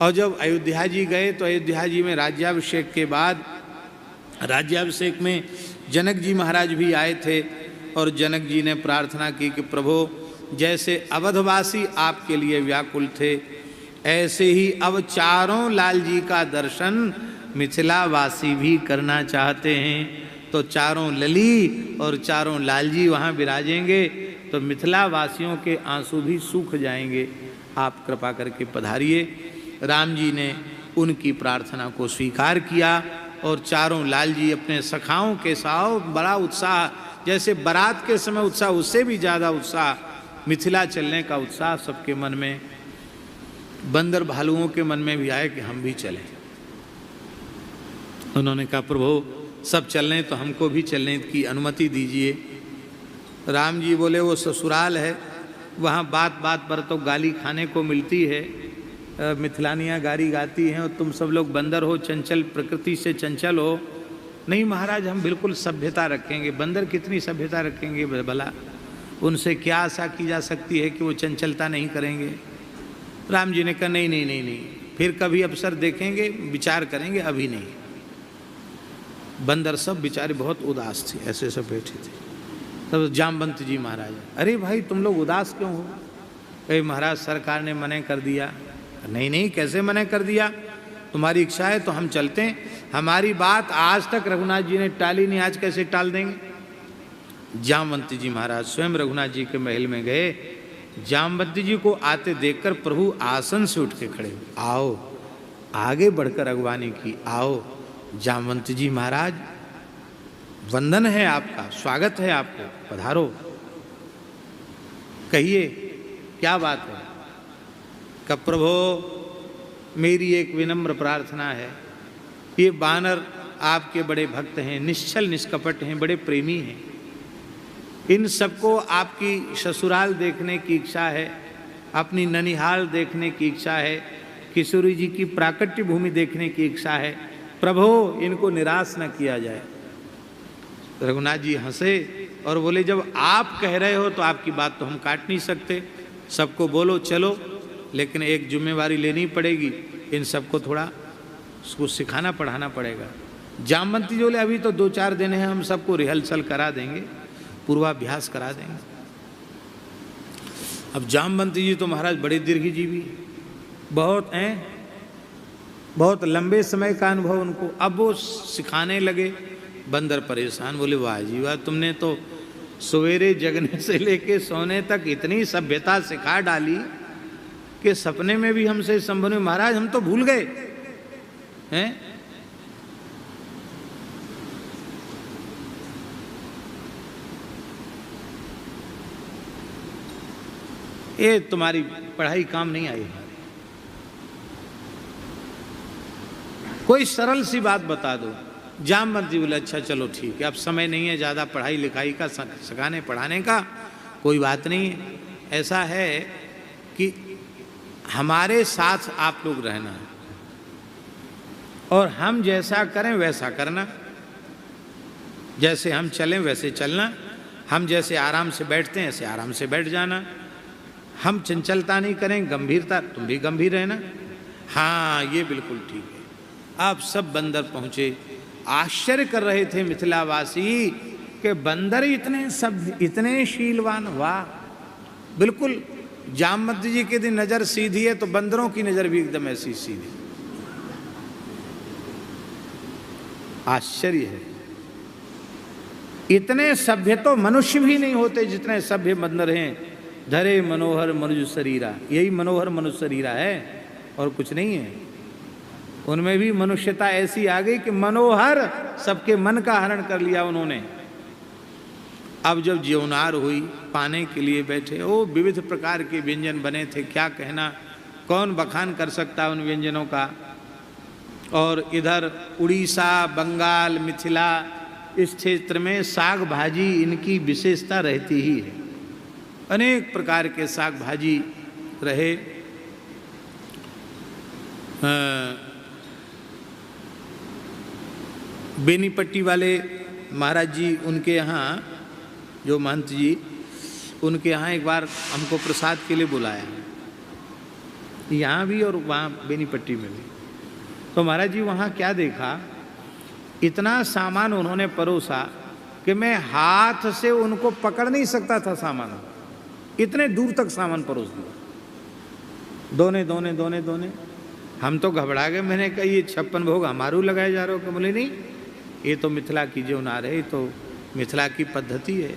और जब अयोध्या जी गए तो अयोध्या जी में राज्याभिषेक के बाद, राज्याभिषेक में जनक जी महाराज भी आए थे और जनक जी ने प्रार्थना की कि प्रभु जैसे अवधवासी आपके लिए व्याकुल थे, ऐसे ही अब चारों लाल जी का दर्शन मिथिलावासी भी करना चाहते हैं। तो चारों लली और चारों लाल जी वहाँ विराजेंगे तो मिथिलावासियों के आंसू भी सूख जाएंगे। आप कृपा करके पधारिए। राम जी ने उनकी प्रार्थना को स्वीकार किया और चारों लाल जी अपने सखाओं के साथ बड़ा उत्साह, जैसे बारात के समय उत्साह, उससे भी ज़्यादा उत्साह, मिथिला चलने का उत्साह सबके मन में, बंदर भालुओं के मन में भी आए कि हम भी चलें। उन्होंने कहा प्रभु सब चलने तो हमको भी चलने की अनुमति दीजिए। राम जी बोले वो ससुराल है, वहाँ बात बात पर तो गाली खाने को मिलती है, मिथिलानियाँ गाली गाती हैं और तुम सब लोग बंदर हो, चंचल प्रकृति से चंचल हो। नहीं महाराज हम बिल्कुल सभ्यता रखेंगे। बंदर कितनी सभ्यता रखेंगे भला, उनसे क्या आशा की जा सकती है कि वो चंचलता नहीं करेंगे। राम जी ने कहा नहीं नहीं नहीं नहीं, फिर कभी अवसर देखेंगे, विचार करेंगे, अभी नहीं। बंदर सब बेचारे बहुत उदास थे, ऐसे सब बैठे थे। तब जामवंत जी महाराज, अरे भाई तुम लोग उदास क्यों हो? अरे महाराज सरकार ने मना कर दिया। नहीं नहीं कैसे मना कर दिया, तुम्हारी इच्छा है तो हम चलते हैं। हमारी बात आज तक रघुनाथ जी ने टाली नहीं, आज कैसे टाल देंगे। जामवंत जी महाराज स्वयं रघुनाथ जी के महल में गए। जामवंत जी को आते देखकर प्रभु आसन से उठ के खड़े हुए, आओ, आगे बढ़कर अगवानी की, आओ जामवंत जी महाराज वंदन है आपका, स्वागत है आपको, पधारो, कहिए क्या बात है। कब प्रभु मेरी एक विनम्र प्रार्थना है, ये बानर आपके बड़े भक्त हैं, निश्चल निष्कपट हैं, बड़े प्रेमी हैं, इन सबको आपकी ससुराल देखने की इच्छा है, अपनी ननिहाल देखने की इच्छा है, किशोरी जी की प्राकट्य भूमि देखने की इच्छा है, प्रभु इनको निराश न किया जाए। रघुनाथ जी हंसे और बोले जब आप कह रहे हो तो आपकी बात तो हम काट नहीं सकते, सबको बोलो चलो, लेकिन एक जिम्मेवारी लेनी पड़ेगी, इन सबको थोड़ा उसको सिखाना पढ़ाना पड़ेगा। जामवंत जी बोले अभी तो 2-4 दिन है, हम सबको रिहर्सल करा देंगे, पूर्वाभ्यास करा देंगे। अब जामवंत जी तो महाराज बड़े दीर्घजीवी, बहुत हैं, बहुत लंबे समय का अनुभव उनको। अब वो सिखाने लगे। बंदर परेशान, बोले वाह जी वाह, तुमने तो सवेरे जगने से लेके सोने तक इतनी सभ्यता सिखा डाली कि सपने में भी हमसे संबंध में महाराज हम तो भूल गए हैं। ये तुम्हारी पढ़ाई काम नहीं आई, कोई सरल सी बात बता दो। जामवंत जी बोले अच्छा चलो ठीक है, अब समय नहीं है ज़्यादा पढ़ाई लिखाई का, सिखाने पढ़ाने का, कोई बात नहीं है। ऐसा है कि हमारे साथ आप लोग रहना है और हम जैसा करें वैसा करना, जैसे हम चलें वैसे चलना, हम जैसे आराम से बैठते हैं ऐसे आराम से बैठ जाना, हम चंचलता नहीं करें, गंभीरता, तुम भी गंभीर रहना। हाँ ये बिल्कुल ठीक है। अब सब बंदर पहुँचे। आश्चर्य कर रहे थे मिथिलावासी कि बंदर इतने सभ्य, इतने शीलवान, वाह। बिल्कुल जामवंत जी की यदि नज़र सीधी है तो बंदरों की नज़र भी एकदम ऐसी सीधी। आश्चर्य है, इतने सभ्य तो मनुष्य भी नहीं होते जितने सभ्य बंदर हैं। धरे मनोहर मनुज शरीरा, यही मनोहर मनुष्य शरीरा है और कुछ नहीं है। उनमें भी मनुष्यता ऐसी आ गई कि मनोहर, सबके मन का हरण कर लिया उन्होंने। अब जब जीवनार हुई, पाने के लिए बैठे, ओ विविध प्रकार के व्यंजन बने थे, क्या कहना, कौन बखान कर सकता उन व्यंजनों का। और इधर उड़ीसा, बंगाल, मिथिला, इस क्षेत्र में साग भाजी इनकी विशेषता रहती ही है। अनेक प्रकार के साग भाजी रहे। बेनीपट्टी वाले महाराज जी, उनके यहाँ जो महंत जी, उनके यहाँ एक बार हमको प्रसाद के लिए बुलाया। यहाँ भी और वहाँ बेनीपट्टी में भी। तो महाराज जी वहाँ क्या देखा, इतना सामान उन्होंने परोसा कि मैं हाथ से उनको पकड़ नहीं सकता था सामान, इतने दूर तक सामान परोस दिया, दोने दोने दोने दोने। हम तो घबरा गए, मैंने कहा ये 56 भोग हमारू लगाए जा रहे हो? कि बोले नहीं, ये तो मिथिला की जो ना रहे, तो मिथिला की पद्धति है।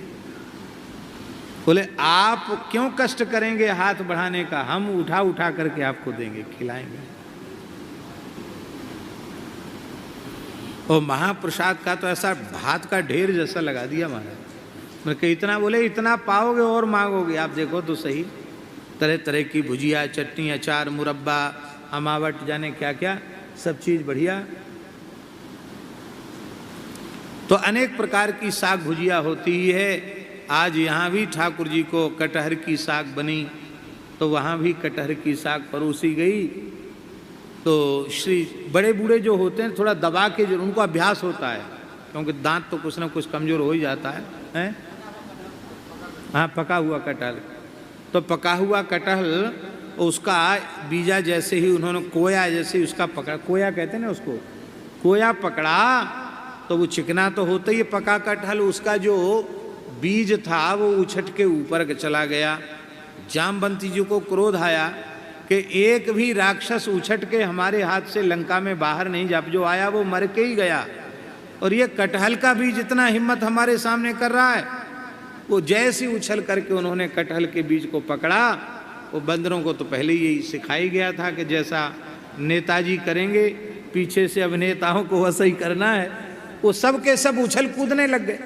बोले आप क्यों कष्ट करेंगे हाथ बढ़ाने का, हम उठा उठा करके आपको देंगे, खिलाएंगे। और महाप्रसाद का तो ऐसा भात का ढेर जैसा लगा दिया महाराज। मैं इतना, बोले इतना पाओगे और मांगोगे? आप देखो तो सही, तरह तरह की भुजिया, चटनी, अचार, मुरब्बा, अमावट, जाने क्या क्या सब चीज़ बढ़िया। तो अनेक प्रकार की साग भुजिया होती है। आज यहाँ भी ठाकुर जी को कटहर की साग बनी, तो वहाँ भी कटहर की साग परोसी गई। तो श्री बड़े बूढ़े जो होते हैं थोड़ा दबा के, जो उनको अभ्यास होता है, क्योंकि दांत तो कुछ ना कुछ कमज़ोर हो ही जाता है? हाँ, पका हुआ कटहल। तो पका हुआ कटहल उसका बीजा जैसे ही उन्होंने कोया जैसे ही उसका पकड़ा, कोया कहते हैं ना उसको, कोया पकड़ा तो वो चिकना तो होता ही, पका कटहल उसका जो बीज था वो उछट के ऊपर चला गया। जामवंती जी को क्रोध आया कि एक भी राक्षस उछट के हमारे हाथ से लंका में बाहर नहीं जा, जो आया वो मर के ही गया, और ये कटहल का बीज इतना हिम्मत हमारे सामने कर रहा है। वो जैसे उछल करके उन्होंने कटहल के बीज को पकड़ा, वो बंदरों को तो पहले यही सिखाई गया था कि जैसा नेताजी करेंगे पीछे से अभिनेताओं को वैसा ही करना है। वो सब के सब उछल कूदने लग गए,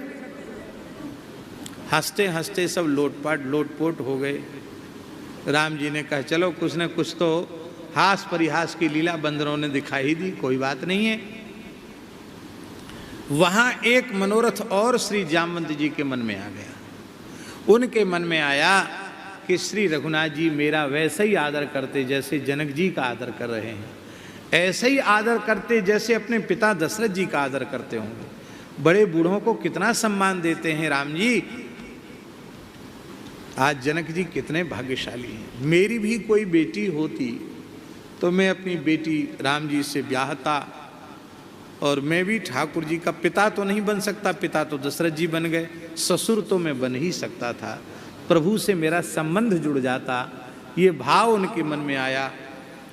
हंसते हंसते सब लोटपोट हो गए। राम जी ने कहा चलो कुछ न कुछ तो हास परिहास की लीला बंदरों ने दिखाई दी, कोई बात नहीं है। वहां एक मनोरथ और श्री जामवंत जी के मन में आ गया। उनके मन में आया कि श्री रघुनाथ जी मेरा वैसे ही आदर करते जैसे जनक जी का आदर कर रहे हैं, ऐसे ही आदर करते जैसे अपने पिता दशरथ जी का आदर करते होंगे। बड़े बूढ़ों को कितना सम्मान देते हैं राम जी। आज जनक जी कितने भाग्यशाली हैं। मेरी भी कोई बेटी होती तो मैं अपनी बेटी राम जी से ब्याहता, और मैं भी ठाकुर जी का पिता तो नहीं बन सकता, पिता तो दशरथ जी बन गए, ससुर तो मैं बन ही सकता था, प्रभु से मेरा संबंध जुड़ जाता। ये भाव उनके मन में आया।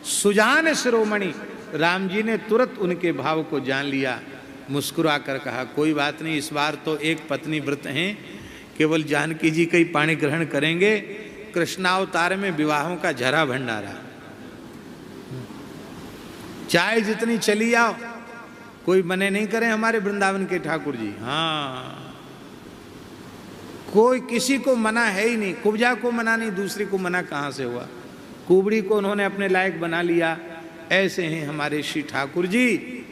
सुजान शिरोमणि, राम जी ने तुरंत उनके भाव को जान लिया, मुस्कुरा कर कहा कोई बात नहीं, इस बार तो एक पत्नी व्रत हैं, केवल जानकी जी का ही पाणी ग्रहण करेंगे। कृष्णावतार में विवाहों का झरा भंडारा, चाहे जितनी चली आओ, कोई मने नहीं करे हमारे वृंदावन के ठाकुर जी। हाँ, कोई किसी को मना है ही नहीं। कुब्जा को मना नहीं, दूसरी को मना कहाँ से हुआ? कुबड़ी को उन्होंने अपने लायक बना लिया। ऐसे हैं हमारे श्री ठाकुर जी।